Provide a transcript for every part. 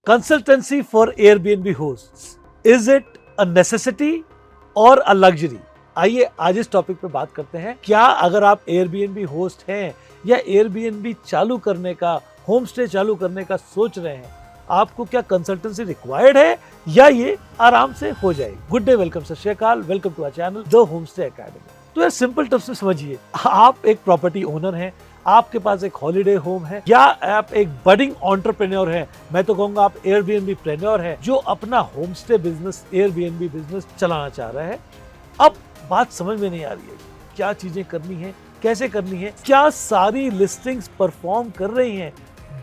Consultancy for Airbnb hosts. Is it a necessity or a luxury? आइए आज इस topic पे बात करते हैं। क्या अगर आप Airbnb होस्ट हैं या Airbnb चालू करने का, होम स्टे चालू करने का सोच रहे हैं, आपको क्या कंसल्टेंसी रिक्वायर्ड है या ये आराम से हो जाएगी? गुड डे, वेलकम, सत श्री अकाल, welcome to our channel the Home stay Academy. तो यार सिंपल टर्म्स में समझिए, आप एक प्रॉपर्टी ओनर हैं, आपके पास एक हॉलिडे होम है या आप एक बडिंग एंटरप्रेन्योर हैं, मैं तो कहूंगा आप Airbnb प्रेन्योर हैं जो अपना home stay business, Airbnb business चलाना चाह रहा है। अब बात समझ में नहीं आ रही है क्या चीजें करनी है, कैसे करनी है, क्या सारी लिस्टिंग्स परफॉर्म कर रही हैं?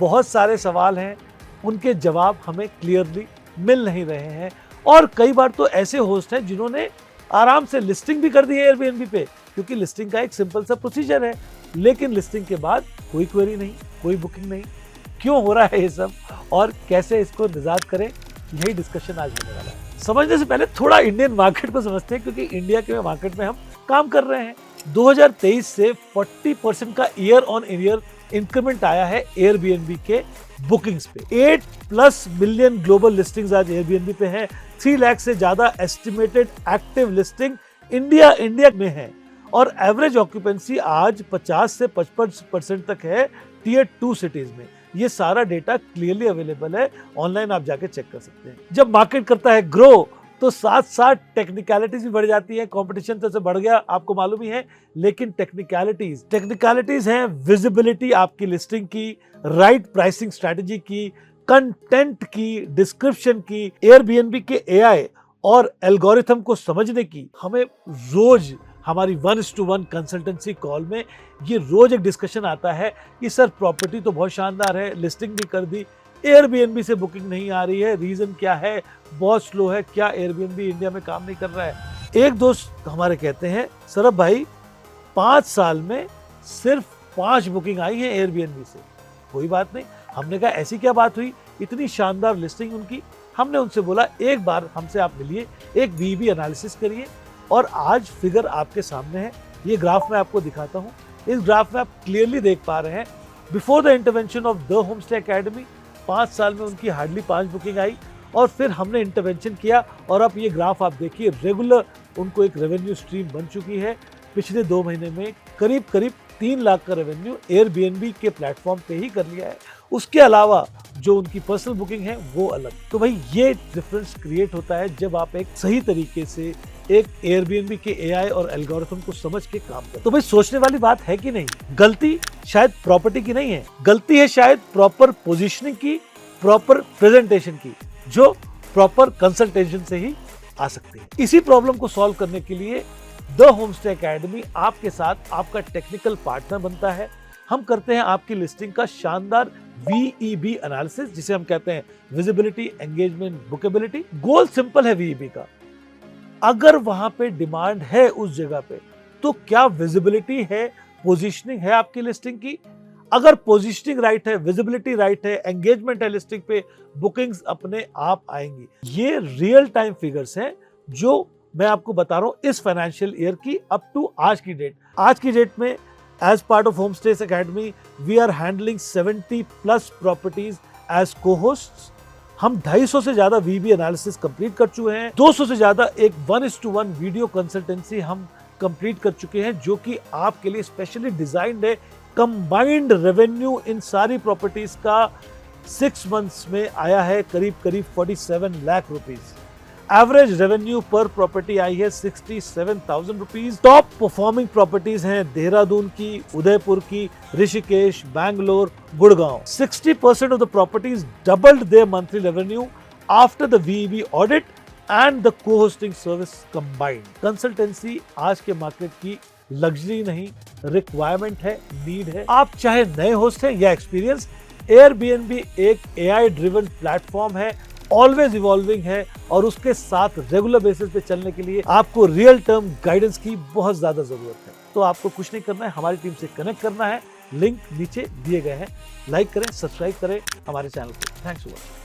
बहुत सारे सवाल हैं, उनके जवाब हमें क्लियरली मिल नहीं रहे हैं। और कई बार तो ऐसे होस्ट हैं जिन्होंने आराम से लिस्टिंग भी कर दी है Airbnb पे, क्योंकि लिस्टिंग का एक सिंपल सा प्रोसीजर है, लेकिन लिस्टिंग के बाद कोई क्वेरी नहीं, कोई बुकिंग नहीं। क्यों हो रहा है ये सब और कैसे इसको निजात करें, यही डिस्कशन आज होने वाला है। समझने से पहले थोड़ा इंडियन मार्केट को समझते हैं, क्योंकि इंडिया के मार्केट में हम काम कर रहे हैं। 2023 से 40% का ईयर ऑन ईयर इंक्रीमेंट आया है Airbnb के बुकिंग्स पे। 8+ मिलियन ग्लोबल लिस्टिंग्स आज Airbnb पे हैं। 3 लाख से ज्यादा एस्टिमेटेड एक्टिव लिस्टिंग इंडिया में है और एवरेज ऑक्यूपेंसी आज 50 से 55% तक है टियर 2 सिटीज में। ये सारा डेटा क्लियरली अवेलेबल है, ऑनलाइन आप जाके चेक कर सकते हैं। जब मार्केट करता है ग्रो तो साथ साथ टेक्निकलिटीज भी बढ़ जाती है। कंपटीशन तो से बढ़ गया, आपको मालूम ही है, लेकिन टेक्निकलिटीज हैं विजिबिलिटी आपकी लिस्टिंग की, राइट प्राइसिंग स्ट्रेटजी की, कंटेंट की, डिस्क्रिप्शन की, Airbnb के AI और एल्गोरिथम को समझने की। हमें रोज हमारी 1:1 कंसल्टेंसी कॉल में ये रोज एक डिस्कशन आता है कि सर प्रॉपर्टी तो बहुत शानदार है, लिस्टिंग भी कर दी, Airbnb से बुकिंग नहीं आ रही है, रीजन क्या है, बहुत स्लो है, क्या Airbnb इंडिया में काम नहीं कर रहा है? एक दोस्त हमारे कहते हैं, सरब भाई 5 साल में सिर्फ 5 बुकिंग आई है Airbnb से। कोई बात नहीं, हमने कहा ऐसी क्या बात हुई, इतनी शानदार लिस्टिंग उनकी। हमने उनसे बोला एक बार हमसे आप मिलिए, एक VB एनालिसिस करिए, और आज फिगर आपके सामने है। ये ग्राफ मैं आपको दिखाता हूँ। इस ग्राफ में आप क्लियरली देख पा रहे हैं, before the intervention of the Home stay academy 5 साल में उनकी हार्डली 5 बुकिंग आई, और फिर हमने इंटरवेंशन किया और अब ये ग्राफ आप देखिए, रेगुलर उनको एक रेवेन्यू स्ट्रीम बन चुकी है। पिछले 2 महीने में करीब 3 लाख का रेवेन्यू Airbnb के प्लेटफॉर्म पे ही कर लिया है। उसके अलावा जो उनकी पर्सनल बुकिंग है वो अलग। तो भाई ये डिफरेंस क्रिएट होता है जब आप एक सही तरीके से एक Airbnb के AI और एल्गोरिथम को समझ के काम करते। तो भाई सोचने वाली बात है कि नहीं? गलती शायद प्रॉपर्टी की नहीं है, गलती है शायद प्रॉपर पोजीशनिंग की, प्रॉपर प्रेजेंटेशन की, जो प्रॉपर कंसल्टेशन से ही आ सकती है। इसी प्रॉब्लम को सॉल्व करने के लिए द होम स्टे एकेडमी आपके साथ आपका टेक्निकल पार्टनर बनता है। हम करते हैं आपकी लिस्टिंग का शानदार VEB एनालिसिस, जिसे हम कहते हैं विजिबिलिटी, एंगेजमेंट, बुकेबिलिटी। गोल सिंपल है VEB का, अगर वहां पे डिमांड है उस जगह पे, तो क्या विजिबिलिटी है, पोजीशनिंग है आपकी लिस्टिंग की? अगर पोजीशनिंग राइट है, विजिबिलिटी राइट है, एंगेजमेंट है लिस्टिंग पे, बुकिंग्स अपने आप आएंगी। ये रियल टाइम फिगर्स हैं जो मैं आपको बता रहा हूं इस फाइनेंशियल ईयर की अप टू आज की डेट। आज की डेट में as part of home stay academy we are handling 70+ properties as co-hosts. हम 250 से ज्यादा VB एनालिसिस कंप्लीट कर चुके हैं। 200 से ज्यादा एक 1:1 वीडियो कंसल्टेंसी हम कंप्लीट कर चुके हैं, जो कि आपके लिए स्पेशली डिजाइन्ड है। कंबाइंड रेवेन्यू इन सारी प्रॉपर्टीज का 6 मंथ्स में आया है करीब 47 लाख रुपीज। एवरेज रेवेन्यू पर प्रॉपर्टी आई है 67,000 रुपीज। टॉप परफॉर्मिंग प्रॉपर्टीज हैं देहरादून की, उदयपुर की, Rishikesh, Bangalore, Gurgaon. 60% of the properties doubled their monthly revenue after the VEB audit and the co-hosting service combined. Consultancy आज के मार्केट की लग्जरी नहीं, रिक्वायरमेंट है, नीड है। आप चाहे नए होस्ट हैं या एक्सपीरियंस, Airbnb एक AI ड्रिवन प्लेटफॉर्म है, ऑलवेज इवॉल्विंग है, और उसके साथ रेगुलर बेसिस पे चलने के लिए आपको रियल टर्म गाइडेंस की बहुत ज्यादा जरूरत है। तो आपको कुछ नहीं करना है, हमारी टीम से कनेक्ट करना है। लिंक नीचे दिए गए हैं, लाइक करें, सब्सक्राइब करें हमारे चैनल को। Thanks for watching.